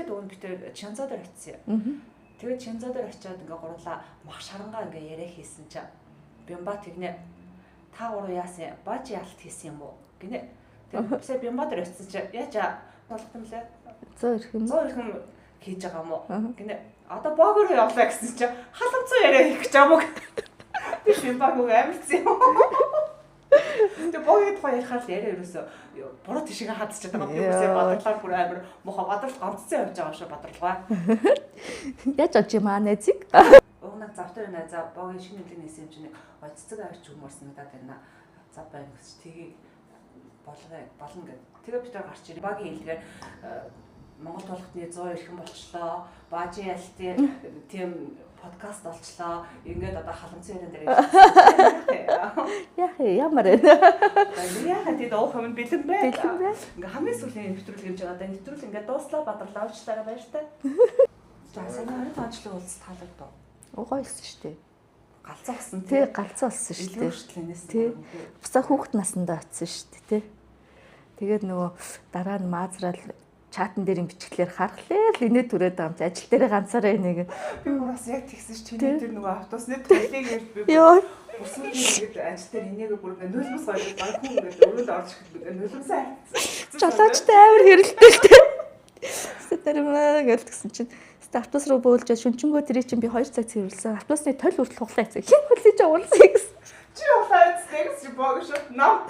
эхлээд өвн битэр Чанза дээр очив. Тэгээд Чанза дээр очиад ингээ гурлаа мах шарангаа ингээ яриа хийсэн чинь Бямба тэгнэ та гурав яасан бааж ялт хийсэн юм уу гинэ. Тэгээд Бямба дээр очив чи яачаа болгох юм лээ. 100 ирхэн хийж байгаа юм уу гинэ. Одоо боогоор явлаа гэсэн чи халамцсан яриа хийх гэж юм уу. Би Бямбаг амарсан юм. Тэгээ боогод хоёр ярихаар л яриа ерөөсөө буруу тишгээ хадчихад байгаа. Би үсээ бадралаар бүр амар муха бадрал гонцсон явж байгаа шүү бадралгаа. Яаж очив маа найзыг? Уунаг завтар байна. За богийн шинэ нэлээд нээсэн юм чинь оццог авч өгмөрсөн надад байна. За байна гэж тгийг болно гэд. Тэгээ бид нар гарч ирээ. Багийн хэлгээр Монгол толготны 100 ирхэн болчлоо. Баажи ялтын тийм подкаст болчлоо. Ингээд одоо халамцсан яран дээр яах ямар вэ? Яах тийм уух юм бэлэн бай. Ингээ хамгийн сүүлийн нэвтрүүлэг хийж байгаа. Нэвтрүүлэг ингээд дууслаа бадралаа уучлаарай баяртай. За санаа 20 ажлын уулз таалагдав. Гоё өссөн шүү дээ. Галзуу болсон тий. Галзуу болсон шүү дээ. Илүүрчлэнээс тий. Бусаа хүүхэд насндаа очсон шүү дээ тий. Тэгээд нөгөө дараа нь маазрал чатан дээр бичглээр харахлаа л инээ түрээд байгаа юм чи ажил дээр ганцаараа энийг би мураас яг тэгсэн чи чиний тэр нөгөө автобусны төлөгийг ярьж би өсвөл ингэж ажил дээр инээгээ бүр ингээ нулимс гоё банк ингээд өрөөл орж ихэд нулимсаа хайцсан. Жолоочтой амар хэрэлтэй л тий. Сэтэрмээ гэлтгсэн чинь автобус руу бөөлжөөд шүнчэнгөө тэрий чинь би 2 цаг цэвэрлсэн. Автобусны толь хүртэл хуглаа хийсэн. Хин хүлээж уулсан гэсэн. Чи ухаад тэгс чи бог шот нам.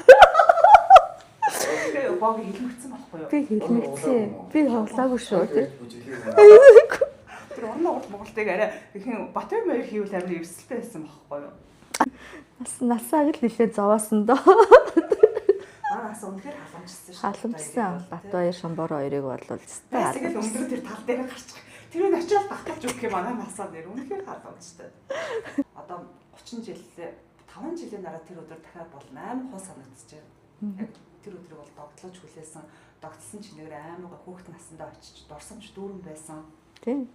Тэгээ бог илмэгцэн байхгүй юу? Би илмэгцэн. Би хуглаагүй шүү тий. Тэр оноо Монголыг арай ихэн Батбаяр маяг хийвэл амар эрсдэлтэй байсан байхгүй юу? Насааг л нэлээд зовоосон доо. Нас үнэхээр халамжсан шүү. Халамжсан. Батбаяр Шамбор хоёрыг болвол тест. Тэгээд өндөр тэр тал дээр гарчих. Тэр нь очиод багтаж өгөх юм манай насаа нэр үнэхээр халамжтай. Одоо 30 жилээ 5 жилийн дараа тэр өдөр дахиад болно амар хуу санагдчихэв. Яг тэр өдрийг бол догтлож хүлээсэн. Догтлсон чинь нэр амар хүүхэд насандаа очиж дурсамж дүүрэн байсан. Тийм.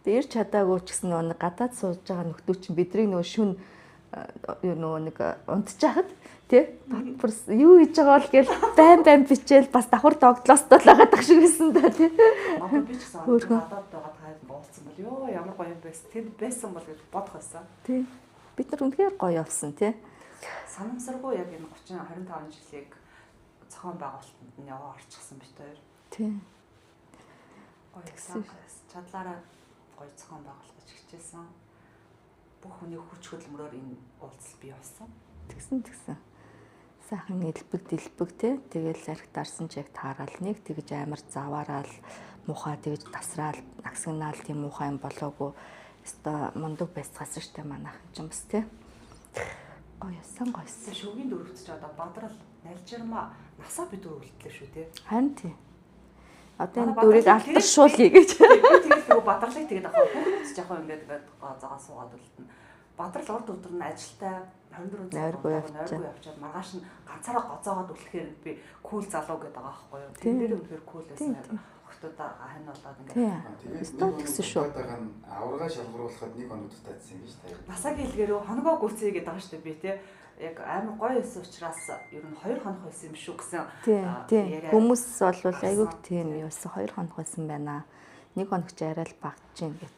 Би ирч чадаагүй ч гэсэн нөгөө гадаад сууж байгаа нөхдөө чинь бидрийг нөгөө шүн нөгөө нэг унтчихад тий бүр юу хийж байгаа бол гээл байн бичээл бас давхар догтлоостой л байгаа дах шиг байсан да тий. Одоо би ч гэсэн гадаад байгаа таад уулцсан бол ёо ямар гоё юм байсан. Тэнд байсан бол гэж бодох байсан. Тий. Бид нар үнэхээр гоё явсан тий. Санамсаргүй яг энэ 30 25 жилийг зохион байгуулалтанд нь яваа орчихсон бит хоёр. Тий. Гоё чадлаараа гоё зохион байгуулах гэж хичээсэн. Бүх хүний хүч хөдөлмөрөөр энэ уулзал бий болсон. Тэгсэн. Сайхан элбэг дэлбэг тий. Тэгэл архит дарсан ч яг таараал нэг тэгж амар заваараал мухаа тэгж тасраал агсагнаал тийм мухаа юм болоогүй. Өста мундаг байсгасан штэ манайх юм бас тий. Гоёсан. Шүгийн дөрөвт ч одоо бадрал нальжирма насаа бид дөрвөлтлээ шүү тий. Харин тий. Одоо энэ дүрийг алдаршуулъя гэж. Тэгээд бадралыг тэгээд авах хүүхдс жоохон ингээд заагаа суугаад үлдэнэ. Бадрал урд өдөр нь ажилтаа 24 нойргүй явчаад маргааш нь ганцаараа гоцоогоод үлдэхээр би кул залуу гэдэг байгаа байхгүй юу. Тэр дээр үнэхээр кул байсан. Охтуудаа хань болоод ингээд тэгсэн шүү. Тагаан аварга шалгаруулахад 1 хоног дутаадсан юм биш та. Насагийн хэлгээрөө хоногоо гүцээ гэдэг байгаа шүү дээ би тий. Яг амар гоё байсан учраас ер нь 2 хоног байсан юм шүү гэсэн. Тийм. Хүмүүс бол айгүйх тийм юусан 2 хоног байсан байна. 1 хоног ч арай л багтж гин гэт.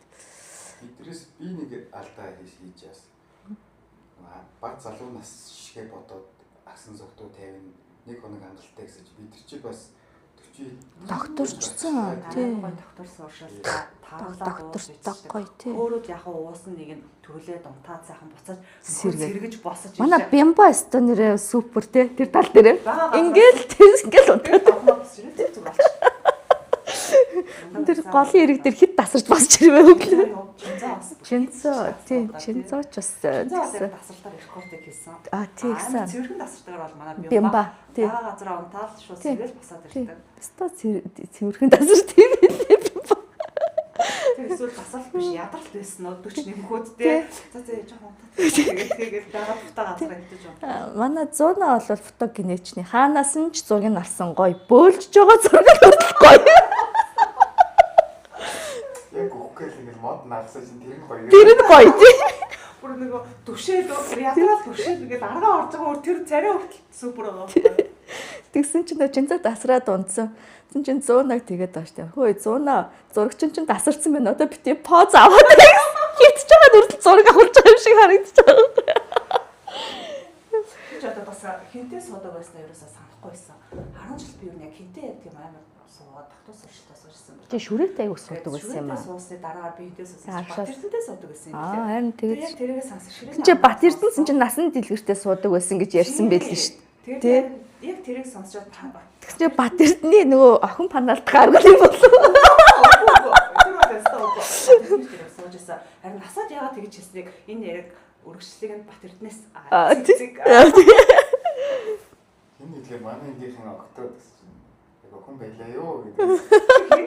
Бидрээс би нэг алдаа хийж яасан. Баг залуу нас шигэ бодоод асан зогтуу 50 1 хоног хангалттай гэсэн чи бид чиг бас 40 докторчсан тийм докторсон уушаалаа доктортой гоё тийм өөрөө яг уусан нэг нь төрлөө дунтаад сайхан буцаж сэргэж босож ирсэн. Манай Бямба өстө нэрээ супер тий тэр тал дээр ингээл унтаад тэр голын ирэг дээр хит тасарч босч ирвэ өглөө. Чинцоо тийм чинцоо ч бас тасралтаар рекордыг хийсэн. Тийм. Цэвэрхэн тасралтаар бол манай Бямба тийм газараа унтаад шууд сэргэж босоод ирсэн. Өстө цэвэрхэн тасарч тийм билээ Бямба. Тэр эсвэл тасралт биш ядаралт байсан уу 41 хүүд тий. За жоохон унтаад тэгээд дагаад бутаа газар хэмтэж байна. Манай 100-аа бол фотогеничний хаанаас нь ч зургийг нарсан гоё бөөлж байгаа зургийг гоё. Яг үхгээл ингэ мод нарсаж тэр нь гоё. Тэр нь гоё тий. Бүр нөгөө түшээл ядрал түшээл ингээд аргаа орж байгаа өөр тэр царай хүртэл супер байгаа. Тэгсэн чинь чинзаа тасраад унтсан. Тэгсэн чинь 100-аг тэгээд доош тийм. Хөөе 100-аа зурагчин чинь тасарсан байна. Одоо бити поз аваад хитж байгаа нүртэл зураг авах юм шиг харагдаж байгаа. Чи одоо бас хинтээ суудаг байснаа ерөөсөө санахгүй байсан. 10 жил би юу яг хинтээ яд юм амар суугаад тагтуу сууршилтаа суурьсан байна. Чи шүрээтэй аяг суудаг байсан юм аа. Суусны дараагаар би хинтээ суусан. Батэрдэнтэй суудаг байсан юм. Харин тэгээд тэрийгээ сонсох ширээ. чи Батэрдэнсэн чинь насан дэлгэртэй суудаг байсан гэж ярьсан байлээ шүү дээ. Тэгээд яг тэрийг сонсчод тэгсэн чи Батэрдний нөгөө охин паналт гаргал юм болов. Харин насаад яагаад тэгж хэлснийг энэ яриг өргөжлөлийг нь Батэрднээс Энэ нэглээ манай эндийнхэн октод гэсэн. Яг охин байлаа юу гэдэг.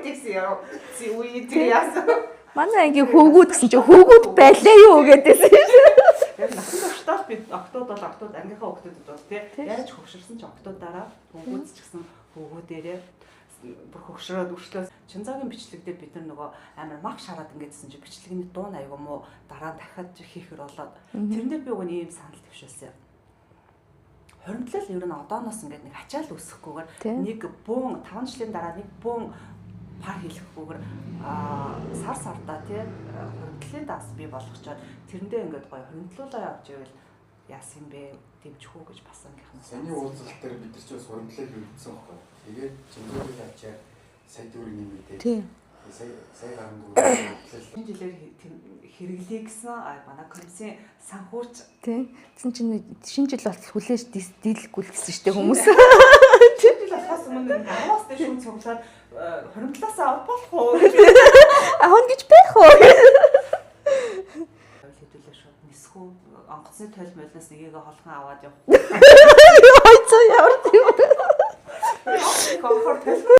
хэлсэн яа. Зи үе тий яасан. Манай ангийн хөвгүүд гэсэн чи хөвгүүд байлаа юу гэдээсэн шүү. Яг насанд октод би октод бол октод ангийнхаа октодод бол тий яаж хөвшөрсөн ч октодаараа хөвгүүд ч гэсэн хөвгүүдээрээ бүр хөвшрөөд өршлөөс Чинзагийн бичлэгдээ бид нар нөгөө амар мах шараад ингэдсэн чи бичлэгний дуун аяг юм уу дараа нь дахиад хийхэр болоод тэрнээ би өгөө ийм санал төвшүүлсэн. Хоримтлал ер нь одооноос ингээд нэг ачаал үүсэхгүйгээр нэг бөөн 5 жилийн дараа нэг бөөн пар хийлэхгүйгээр сар сартаа тий хоримтлалын даас бий болгочоод тэрэндээ ингээд гоё хоримтлуулаа явж ивэл яасан бэ дэмжих үү гэж бас ангийнхнаас. Саний уулзалт дээр бид нар ч бас хуримтлал хийсэн байхгүй. Тэгээд Чинзагийн ачаар сая дүүрэг нэмэгдээ. Тийм. Сая гарсан дүүрэг Энэ жилээр хэрэглэе гэсэн манай комиссын санхүүч Тийм. Тэгсэн чинь шинэ жил болтол хүлээж дийлэхгүй л гэсэн штеп хүмүүс. тэр жил болохоос өмнө аваас дэш хүн цуглаад хоримтлаас авах болох уу гэж Аавн гэж байх уу? хэдүүлээ шууд нисхүү онгоцны тойл молноос нэгийг холхон аваад явах. Яа, ямар тийм. Комфорт